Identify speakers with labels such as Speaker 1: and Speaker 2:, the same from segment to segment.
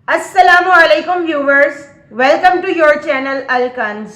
Speaker 1: Assalamu alaikum viewers, welcome to your channel Alkanz.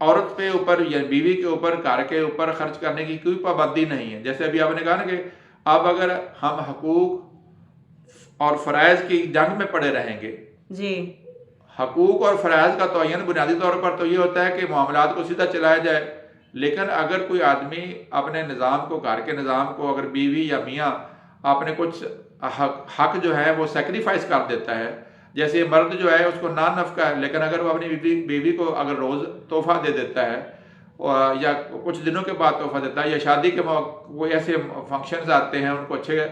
Speaker 2: عورت پہ اوپر یا بیوی کے اوپر گھر کے اوپر خرچ کرنے کی کوئی پابندی نہیں ہے. جیسے ابھی آپ نے کہا نا کہ اب اگر ہم حقوق اور فرائض کی جنگ میں پڑے رہیں گے،
Speaker 1: جی
Speaker 2: حقوق اور فرائض کا تعین بنیادی طور پر تو یہ ہوتا ہے کہ معاملات کو سیدھا چلایا جائے، لیکن اگر کوئی آدمی اپنے نظام کو، گھر کے نظام کو، اگر بیوی یا میاں اپنے کچھ حق جو ہے وہ سیکریفائز کر دیتا ہے، جیسے مرد جو ہے اس کو نان نفقہ ہے، لیکن اگر وہ اپنی بیوی کو اگر روز تحفہ دے دیتا ہے یا کچھ دنوں کے بعد تحفہ دیتا ہے، یا شادی کے موقع کوئی ایسے فنکشنز آتے ہیں ان کو اچھے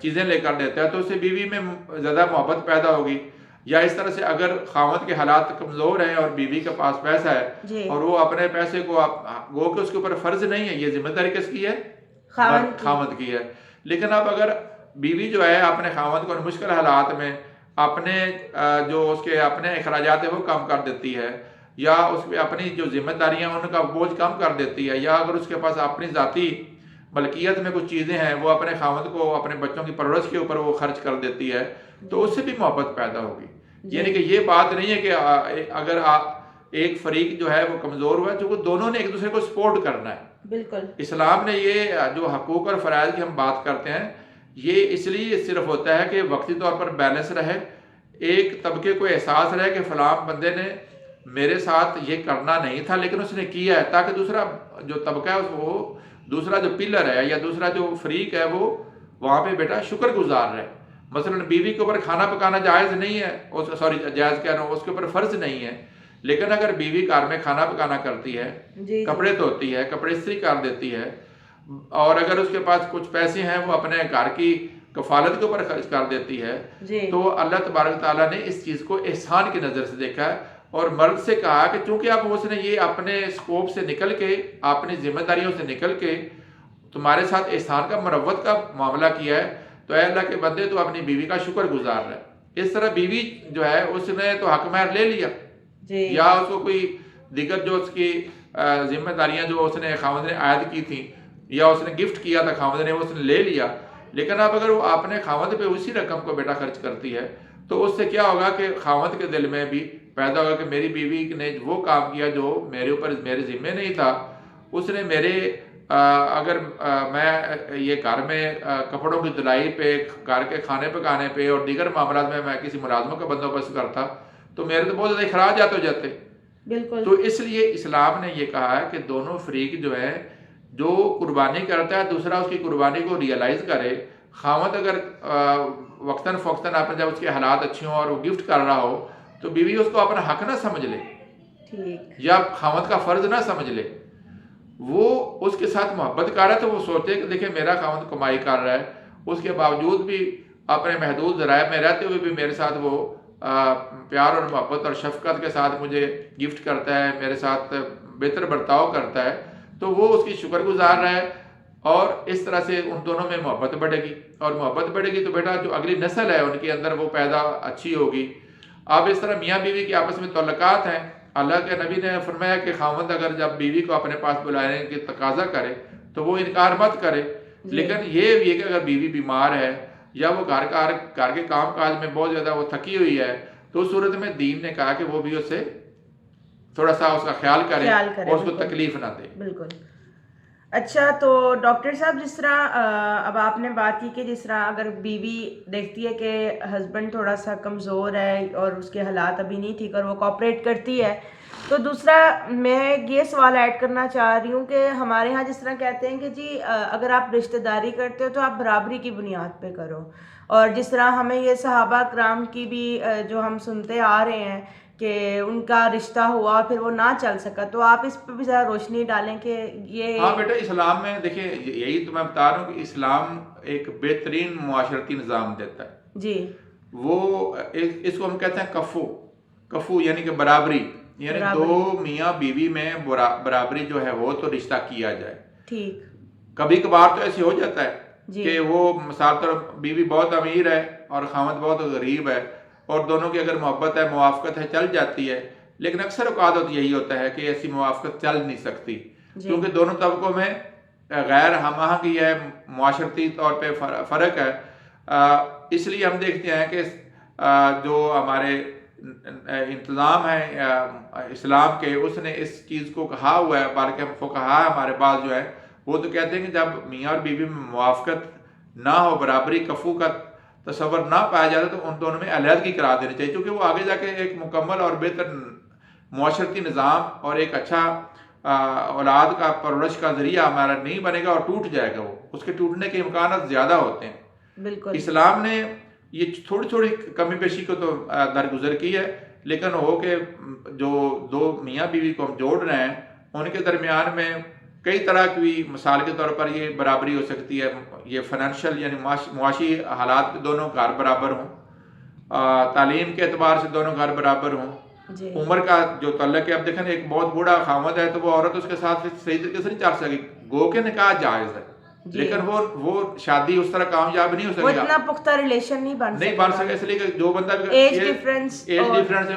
Speaker 2: چیزیں لے کر دیتا ہے، تو اس سے بیوی میں زیادہ محبت پیدا ہوگی. یا اس طرح سے اگر خاوند کے حالات کمزور ہیں اور بیوی کے پاس پیسہ ہے
Speaker 1: جی
Speaker 2: اور وہ اپنے پیسے کو گو کہ اس کے اوپر فرض نہیں ہے، یہ ذمہ داری کس کی ہے؟ خاوند کی ہے. لیکن اب اگر بیوی جو ہے اپنے خاوند کو ان مشکل حالات میں اپنے جو اس کے اپنے اخراجات ہیں وہ کم کر دیتی ہے، یا اس پہ اپنی جو ذمہ داریاں ان کا بوجھ کم کر دیتی ہے، یا اگر اس کے پاس اپنی ذاتی ملکیت میں کچھ چیزیں ہیں وہ اپنے خاوند کو اپنے بچوں کی پرورش کے اوپر وہ خرچ کر دیتی ہے، تو اس سے بھی محبت پیدا ہوگی. یعنی کہ یہ بات نہیں ہے کہ اگر ایک فریق جو ہے وہ کمزور ہوا ہے، جو دونوں نے ایک دوسرے کو سپورٹ کرنا ہے.
Speaker 1: بالکل
Speaker 2: اسلام نے یہ جو حقوق اور فرائض کی ہم بات کرتے ہیں، یہ اس لیے صرف ہوتا ہے کہ وقتی طور پر بیلنس رہے، ایک طبقے کو احساس رہے کہ فلاں بندے نے میرے ساتھ یہ کرنا نہیں تھا لیکن اس نے کیا ہے، تاکہ دوسرا جو طبقہ ہے وہ دوسرا جو پلر ہے یا دوسرا جو فریق ہے وہ وہاں پہ بیٹا شکر گزار رہے. مثلا بیوی کے اوپر کھانا پکانا جائز نہیں ہے، جائز کہہ رہا ہوں، اس کے اوپر فرض نہیں ہے، لیکن اگر بیوی گھر میں کھانا پکانا کرتی ہے، کپڑے دھوتی ہے، کپڑے استری کر دیتی ہے، اور اگر اس کے پاس کچھ پیسے ہیں وہ اپنے گھر کی کفالت کے اوپر خرچ کر دیتی ہے، تو اللہ تبارک تعالیٰ نے اس چیز کو احسان کی نظر سے دیکھا ہے، اور مرد سے کہا کہ چونکہ اب اس نے یہ اپنے اسکوپ سے نکل کے، اپنی ذمہ داریوں سے نکل کے تمہارے ساتھ احسان کا مروت کا معاملہ کیا ہے، تو اے اللہ کے بندے تو اپنی بیوی کا شکر گزار رہا ہے. اس طرح بیوی جو ہے اس نے تو حق مہر لے لیا، یا اس کو کوئی دیگر جو اس کی ذمہ داریاں جو اس نے خاوند نے عائد کی تھیں یا اس نے گفٹ کیا تھا خاوند نے، اس نے لے لیا. لیکن اب اگر وہ اپنے خاوند پہ اسی رقم کو بیٹا خرچ کرتی ہے تو اس سے کیا ہوگا کہ خاوند کے دل میں بھی پیدا ہوگا کہ میری بیوی نے وہ کام کیا جو میرے اوپر میرے ذمہ نہیں تھا. اس نے میرے اگر میں یہ گھر میں کپڑوں کی دھلائی پہ، گھر کے کھانے پکانے پہ اور دیگر معاملات میں کسی ملازموں کا بندوبست کرتا تو میرے تو بہت زیادہ اخراجات ہو جاتے.
Speaker 1: بالکل.
Speaker 2: تو اس لیے اسلام نے یہ کہا ہے کہ دونوں فریق جو ہے جو قربانی کرتا ہے دوسرا اس کی قربانی کو ریئلائز کرے. خاوند اگر وقتاً فوقتاً آپ جب اس کے حالات اچھے ہوں اور وہ گفٹ کر رہا ہو تو بیوی اس کو اپنا حق نہ سمجھ لے یا خاوند کا فرض نہ سمجھ لے. وہ اس کے ساتھ محبت کر رہا ہے تو وہ سوچے کہ دیکھیں میرا خاوند کمائی کر رہا ہے، اس کے باوجود بھی اپنے محدود ذرائع میں رہتے ہوئے بھی میرے ساتھ وہ پیار اور محبت اور شفقت کے ساتھ مجھے گفٹ کرتا ہے، میرے ساتھ بہتر برتاؤ کرتا ہے، تو وہ اس کی شکر گزار رہا ہے. اور اس طرح سے ان دونوں میں محبت بڑھے گی، اور محبت بڑھے گی تو بیٹا جو اگلی نسل ہے ان کے اندر وہ پیدا اچھی ہوگی. اب اس طرح میاں بیوی کے آپس میں تعلقات ہیں. اللہ کے نبی نے فرمایا کہ خاوند اگر جب بیوی کو اپنے پاس بلانے کی تقاضا کرے تو وہ انکار مت کرے. لیکن یہ بھی ہے کہ اگر بیوی بیمار ہے یا وہ گھر کے کام کاج میں بہت زیادہ وہ تھکی ہوئی ہے تو اس صورت میں دین نے کہا کہ وہ بھی اس سے تھوڑا سا اس کا خیال کرے اور اس کو تکلیف نہ دے.
Speaker 1: بالکل. اچھا، تو ڈاکٹر صاحب جس طرح اب آپ نے بات کی کہ جس طرح اگر بیوی دیکھتی ہے کہ ہسبینڈ تھوڑا سا کمزور ہے اور اس کے حالات ابھی نہیں ٹھیک اور وہ کوآپریٹ کرتی ہے، تو دوسرا میں یہ سوال ایڈ کرنا چاہ رہی ہوں کہ ہمارے ہاں جس طرح کہتے ہیں کہ جی اگر آپ رشتہ داری کرتے ہو تو آپ برابری کی بنیاد پہ کرو، اور جس طرح ہمیں یہ صحابہ کرام کی بھی جو ہم سنتے آ رہے ہیں کہ ان کا رشتہ ہوا پھر وہ نہ چل سکا، تو آپ اس پہ بھی ذرا روشنی ڈالیں کہ یہ.
Speaker 2: ہاں بیٹا، اسلام میں دیکھیں یہی تو میں بتا رہا ہوں کہ اسلام ایک بہترین معاشرتی نظام دیتا ہے.
Speaker 1: جی.
Speaker 2: وہ اس کو ہم کہتے ہیں کفو یعنی کہ برابری، یعنی دو میاں بیوی میں برابری جو ہے وہ تو رشتہ کیا جائے.
Speaker 1: ٹھیک.
Speaker 2: کبھی کبھار تو ایسے ہو جاتا ہے کہ وہ مثال طور بیوی بہت امیر ہے اور خاوند بہت غریب ہے، اور دونوں کی اگر محبت ہے، موافقت ہے، چل جاتی ہے. لیکن اکثر اوقات یہی ہوتا ہے کہ ایسی موافقت چل نہیں سکتی کیونکہ دونوں طبقوں میں غیر ہم آہنگی ہے، معاشرتی طور پہ فرق ہے. اس لیے ہم دیکھتے ہیں کہ جو ہمارے انتظام ہیں اسلام کے، اس نے اس چیز کو کہا ہوا ہے، بلکہ فقہا ہمارے پاس جو ہے وہ تو کہتے ہیں کہ جب میاں اور بیوی میں موافقت نہ ہو، برابری کفو کا تصور نہ پایا جاتا تو ان دونوں میں علیحدگی کرا دینی چاہیے، کیونکہ وہ آگے جا کے ایک مکمل اور بہتر معاشرتی نظام اور ایک اچھا اولاد کا پرورش کا ذریعہ ہمارا نہیں بنے گا اور ٹوٹ جائے گا، وہ اس کے ٹوٹنے کے امکانات زیادہ ہوتے ہیں۔
Speaker 1: بالکل
Speaker 2: اسلام نے یہ تھوڑی تھوڑی کمی بیشی کو تو درگزر کی ہے، لیکن ہو کہ جو دو میاں بیوی کو ہم جوڑ رہے ہیں ان کے درمیان میں کئی طرح کی، مثال کے طور پر یہ برابری ہو سکتی ہے، یہ فائنینشیل یعنی معاشی حالات کے دونوں گھر برابر ہوں، تعلیم کے اعتبار سے دونوں گھر برابر ہوں،
Speaker 1: جی
Speaker 2: عمر کا جو تعلق ہے، اب دیکھیں ایک بہت بوڑھا خاوند ہے تو وہ عورت اس کے ساتھ صحیح طریقے سے نہیں چل سکے، گو کہ نکاح جائز ہے
Speaker 1: جی،
Speaker 2: لیکن وہ شادی اس طرح کامیاب نہیں ہو
Speaker 1: وہ
Speaker 2: سکے گا،
Speaker 1: اتنا پختہ ریلیشن نہیں بن
Speaker 2: سکے، اس لیے کہ جو بندہ
Speaker 1: ایج ڈفرینس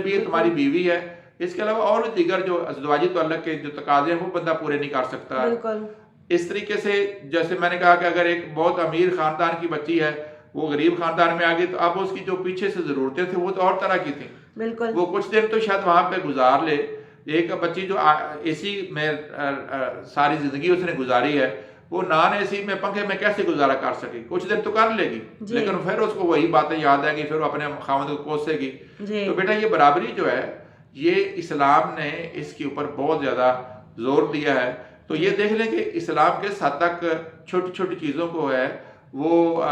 Speaker 2: بھی یہ تمہاری بیوی ہے، اس کے علاوہ اور دیگر جو ازدواجی تعلق کے جو تقاضے ہیں وہ بندہ پورے نہیں کر سکتا۔
Speaker 1: بالکل
Speaker 2: اس طریقے سے جیسے میں نے کہا کہ اگر ایک بہت امیر خاندان کی بچی ہے وہ غریب خاندان میں آ گئی تو اب اس کی جو پیچھے سے ضرورتیں تھیں وہ تو اور طرح کی تھیں،
Speaker 1: بالکل
Speaker 2: وہ کچھ دن تو شاید وہاں پہ گزار لے، ایک بچی جو اسی میں ساری زندگی اس نے گزاری ہے وہ نان اے سی میں پنکھے میں کیسے گزارا کر سکے، کچھ دن تو کر لے گی لیکن پھر اس کو وہی باتیں یاد آئیں گی، پھر وہ اپنے خاوند کو کوسے گی۔ تو بیٹا یہ برابری جو ہے یہ اسلام نے اس کے اوپر بہت زیادہ زور دیا ہے، تو یہ دیکھ لیں کہ اسلام کس حد تک چھوٹی چھوٹی چیزوں کو ہے وہ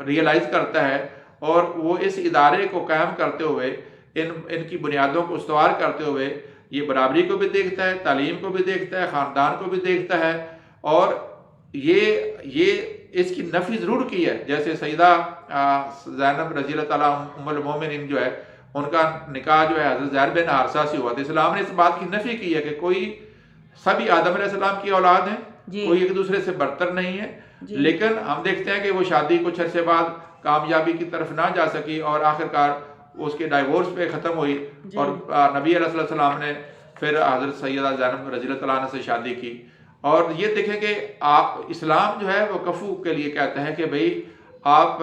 Speaker 2: ریئلائز کرتا ہے، اور وہ اس ادارے کو قائم کرتے ہوئے ان کی بنیادوں کو استوار کرتے ہوئے یہ برابری کو بھی دیکھتا ہے، تعلیم کو بھی دیکھتا ہے، خاندان کو بھی دیکھتا ہے، اور یہ اس کی نفی ضرور کی ہے، جیسے سیدہ زینب رضی اللہ تعالیٰ ام المومنین جو ہے ان کا نکاح جو ہے حضرت زید بن حارثہ سے ہوا تھا، اسلام نے اس بات کی نفی کی ہے کہ کوئی سبھی آدم علیہ السلام کی اولاد ہیں، کوئی ایک دوسرے سے برتر نہیں ہے، لیکن ہم دیکھتے ہیں کہ وہ شادی کچھ عرصے بعد کامیابی کی طرف نہ جا سکی اور آخرکار اس کے ڈائیورس پہ ختم ہوئی، اور نبی علیہ السلام نے پھر حضرت سیدہ زینب رضی اللہ تعالیٰ عنہ سے شادی کی۔ اور یہ دیکھیں کہ آپ اسلام جو ہے وہ کفو کے لیے کہتا ہے کہ بھئی آپ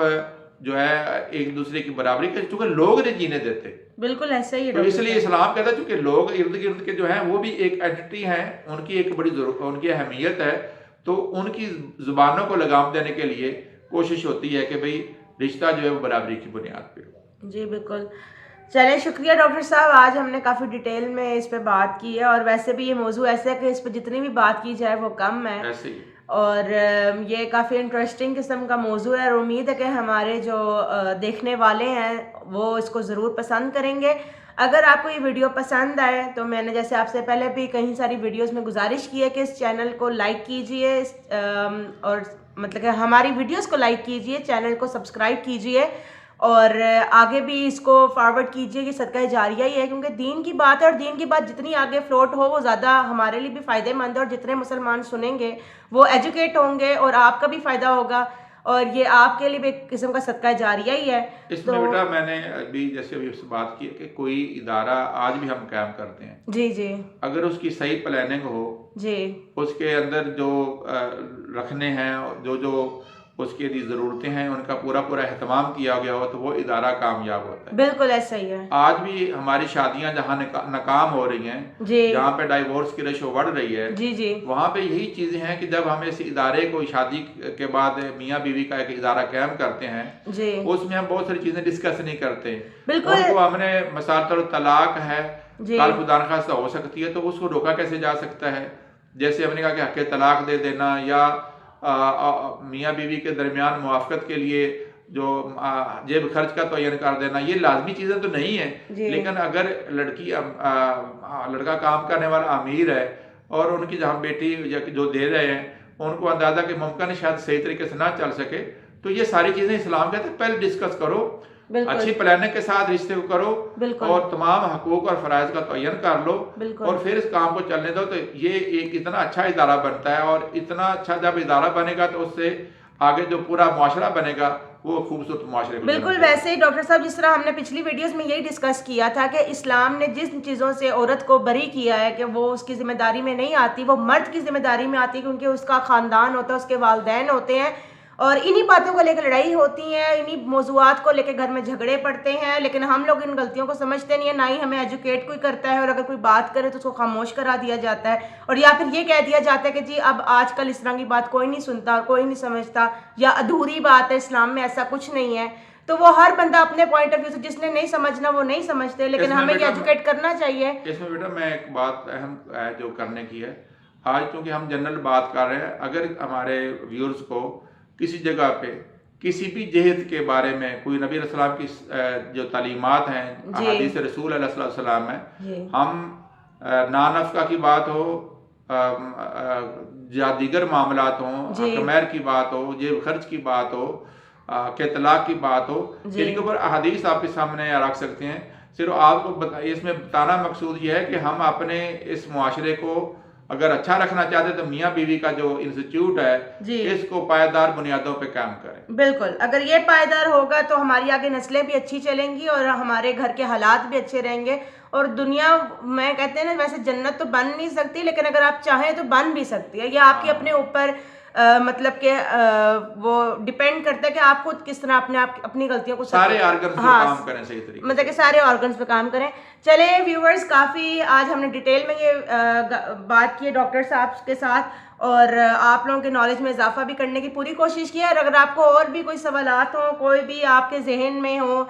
Speaker 2: جو ہے ایک دوسرے کی برابری کے، چونکہ لوگ نہیں جینے دیتے،
Speaker 1: بالکل ایسا ہی
Speaker 2: تو اس لیے اسلام کہتا ہے چونکہ لوگ ارد گرد کے جو ہیں وہ بھی ایک اینٹی ہیں، ان کی ایک بڑی ان کی اہمیت ہے، تو ان کی زبانوں کو لگام دینے کے لیے کوشش ہوتی ہے کہ بھئی رشتہ جو ہے وہ برابری کی بنیاد پہ ہو۔
Speaker 1: جی بالکل، چلیں شکریہ ڈاکٹر صاحب، آج ہم نے کافی ڈیٹیل میں اس پہ بات کی ہے، اور ویسے بھی یہ موضوع ایسا ہے کہ اس پہ جتنی بھی بات کی جائے وہ کم ہے،
Speaker 2: ایسے ہی
Speaker 1: اور یہ کافی انٹرسٹنگ قسم کا موضوع ہے، اور امید ہے کہ ہمارے جو دیکھنے والے ہیں وہ اس کو ضرور پسند کریں گے۔ اگر آپ کو یہ ویڈیو پسند آئے تو میں نے جیسے آپ سے پہلے بھی کئی ساری ویڈیوز میں گزارش کی ہے کہ اس چینل کو لائک کیجئے، اور مطلب کہ ہماری ویڈیوز کو لائک کیجئے، چینل کو سبسکرائب کیجئے، اور آگے بھی اس کو فارورڈ کیجئے کہ صدقہ جاریہ ہی ہے، کیونکہ دین کی بات ہے، اور دین کی بات جتنی آگے فلوٹ ہو وہ زیادہ ہمارے لیے بھی فائدہ مند ہے، اور جتنے مسلمان سنیں گے وہ ایجوکیٹ ہوں گے اور آپ کا بھی فائدہ ہوگا، اور یہ آپ کے لیے بھی ایک قسم کا صدقہ جاریہ ہی ہے۔
Speaker 2: اس میں بیٹا میں نے ابھی جیسے ابھی اس بات کی کہ کوئی ادارہ آج بھی ہم قائم کرتے ہیں،
Speaker 1: جی
Speaker 2: اگر اس کی صحیح پلاننگ ہو، اس کے اندر جو رکھنے ہیں، جو اس کے لیے ضرورتیں ہیں ان کا پورا اہتمام کیا گیا ہو تو وہ ادارہ کامیاب ہوتا ہے۔
Speaker 1: بالکل ایسا ہی ہے،
Speaker 2: آج بھی ہماری شادیاں جہاں ناکام ہو رہی ہیں، جہاں پہ ڈائیورس کی ریشو بڑھ رہی ہے، وہاں پہ یہی چیزیں ہیں کہ جب ہم اس ادارے کو شادی کے بعد میاں بیوی کا ایک ادارہ قائم کرتے ہیں، اس میں ہم بہت ساری چیزیں ڈسکس نہیں کرتے، ان کو ہم نے مثال طور طلاق ہے، کل خدا نخواستہ ہو سکتی ہے تو اس کو روکا کیسے جا سکتا ہے، جیسے ہم نے کہا کہ حق طلاق دے دینا، یا میاں بیوی کے درمیان موافقت کے لیے جو جیب خرچ کا تعین کر دینا، یہ لازمی چیزیں تو نہیں ہیں، لیکن اگر لڑکا کام کرنے والا امیر ہے اور ان کی جہاں بیٹی جو دے رہے ہیں ان کو اندازہ کہ ممکن شاید صحیح طریقے سے نہ چل سکے، تو یہ ساری چیزیں اسلام کہتے ہیں پہلے ڈسکس کرو، اچھی پلاننگ کے ساتھ رشتے کو کرو، اور تمام حقوق اور فرائض کا تعین کر لو، اور پھر اس کام کو چلنے دو، تو یہ ایک اتنا اچھا ادارہ بنتا ہے، اور اتنا اچھا جب ادارہ بنے گا تو اس سے آگے جو پورا معاشرہ بنے گا وہ خوبصورت معاشرے کو۔
Speaker 1: بالکل ویسے ہی ڈاکٹر صاحب جس طرح ہم نے پچھلی ویڈیوز میں یہی ڈسکس کیا تھا کہ اسلام نے جن چیزوں سے عورت کو بری کیا ہے کہ وہ اس کی ذمہ داری میں نہیں آتی، وہ مرد کی ذمہ داری میں آتی ہے، کیونکہ اس کا خاندان ہوتا ہے، اس کے والدین ہوتے ہیں، اور انہی باتوں کو لے کے لڑائی ہوتی ہیں, انہی موضوعات کو لے کے گھر میں جھگڑے پڑتے ہیں, لیکن ہم لوگ ان غلطیوں کو سمجھتے نہیں ہیں, نہ ہی ہمیں ایجوکیٹ کوئی کرتا ہے, اور اگر کوئی بات کرے تو اس کو خاموش کرا دیا جاتا ہے, اور یا پھر یہ کہہ دیا جاتا ہے کہ جی اب آج کل اس طرح کی بات کوئی نہیں سنتا, کوئی نہیں سمجھتا, یا ادھوری بات ہے, اسلام میں ایسا کچھ نہیں ہے. تو وہ ہر بندہ اپنے پوائنٹ آف ویو سے, جس نے نہیں سمجھنا وہ نہیں سمجھتے, لیکن ہمیں یہ ایجوکیٹ کرنا چاہیے.
Speaker 2: اس میں بیٹا میں ایک بات اہم ہے جو کرنے کی ہے. آج چونکہ ہم جنرل بات کر رہے ہیں, اگر ہمارے ویورز کو کسی جگہ پہ کسی بھی جہد کے بارے میں کوئی نبی علیہ السلام کی جو تعلیمات ہیں, احادیث رسول علیہ السلام ہے, ہم نانفقہ کی بات ہو یا دیگر معاملات ہوں, کمیر کی بات ہو, جیب خرچ کی بات ہو, کہ طلاق کی بات ہو, ان کے اوپر احادیث آپ کے سامنے رکھ سکتے ہیں. صرف آپ کو اس میں بتانا مقصود یہ ہے کہ ہم اپنے اس معاشرے کو اگر اچھا رکھنا چاہتے ہیں تو میاں بیوی کا جو انسٹیٹیوٹ ہے اس کو پائیدار بنیادوں پہ قائم کریں.
Speaker 1: بالکل, اگر یہ پائیدار ہوگا تو ہماری آگے نسلیں بھی اچھی چلیں گی, اور ہمارے گھر کے حالات بھی اچھے رہیں گے, اور دنیا میں کہتے ہیں نا ویسے جنت تو بن نہیں سکتی, لیکن اگر آپ چاہیں تو بن بھی سکتی ہے. یہ آپ کے اپنے اوپر مطلب کہ وہ ڈیپینڈ کرتا ہے کہ آپ خود کس طرح اپنی غلطیوں کو
Speaker 2: سارے آرگنز پہ کام کریں صحیح طریقے,
Speaker 1: مطلب کہ سارے آرگنز پہ کام کریں. چلے ویورز, کافی آج ہم نے ڈیٹیل میں یہ بات کی ہے ڈاکٹر صاحب کے ساتھ, اور آپ لوگوں کے نالج میں اضافہ بھی کرنے کی پوری کوشش کی ہے. اور اگر آپ کو اور بھی کوئی سوالات ہوں, کوئی بھی آپ کے ذہن میں ہوں,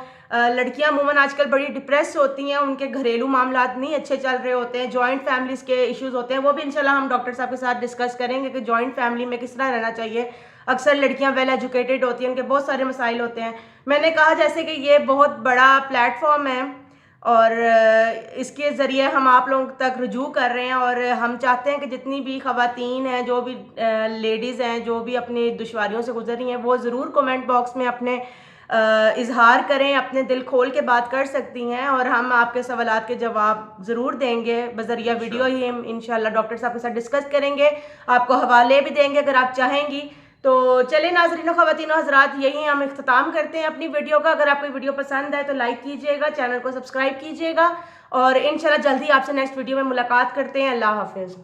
Speaker 1: لڑکیاں عموماً آج کل بڑی ڈپریس ہوتی ہیں, ان کے گھریلو معاملات نہیں اچھے چل رہے ہوتے ہیں, جوائنٹ فیملیز کے ایشوز ہوتے ہیں, وہ بھی انشاءاللہ ہم ڈاکٹر صاحب کے ساتھ ڈسکس کریں گے کہ جوائنٹ فیملی میں کس طرح رہنا چاہیے. اکثر لڑکیاں ویل ایجوکیٹڈ ہوتی ہیں, ان کے بہت سارے مسائل ہوتے ہیں. میں نے کہا جیسے کہ یہ بہت بڑا پلیٹ فارم ہے, اور اس کے ذریعے ہم آپ لوگوں تک رجوع کر رہے ہیں, اور ہم چاہتے ہیں کہ جتنی بھی خواتین ہیں, جو بھی لیڈیز ہیں, جو بھی اپنی دشواریوں سے گزر رہی ہیں, وہ ضرور کومنٹ باکس میں اپنے اظہار کریں, اپنے دل کھول کے بات کر سکتی ہیں, اور ہم آپ کے سوالات کے جواب ضرور دیں گے بذریعہ ویڈیو ہی. ہم انشاءاللہ ڈاکٹر صاحب کے ساتھ ڈسکس کریں گے, آپ کو حوالے بھی دیں گے اگر آپ چاہیں گی. تو چلیں ناظرین و خواتین و حضرات, یہی ہم اختتام کرتے ہیں اپنی ویڈیو کا. اگر آپ کو ویڈیو پسند ہے تو لائک کیجئے گا, چینل کو سبسکرائب کیجئے گا, اور انشاءاللہ جلدی آپ سے نیکسٹ ویڈیو میں ملاقات کرتے ہیں. اللہ حافظ.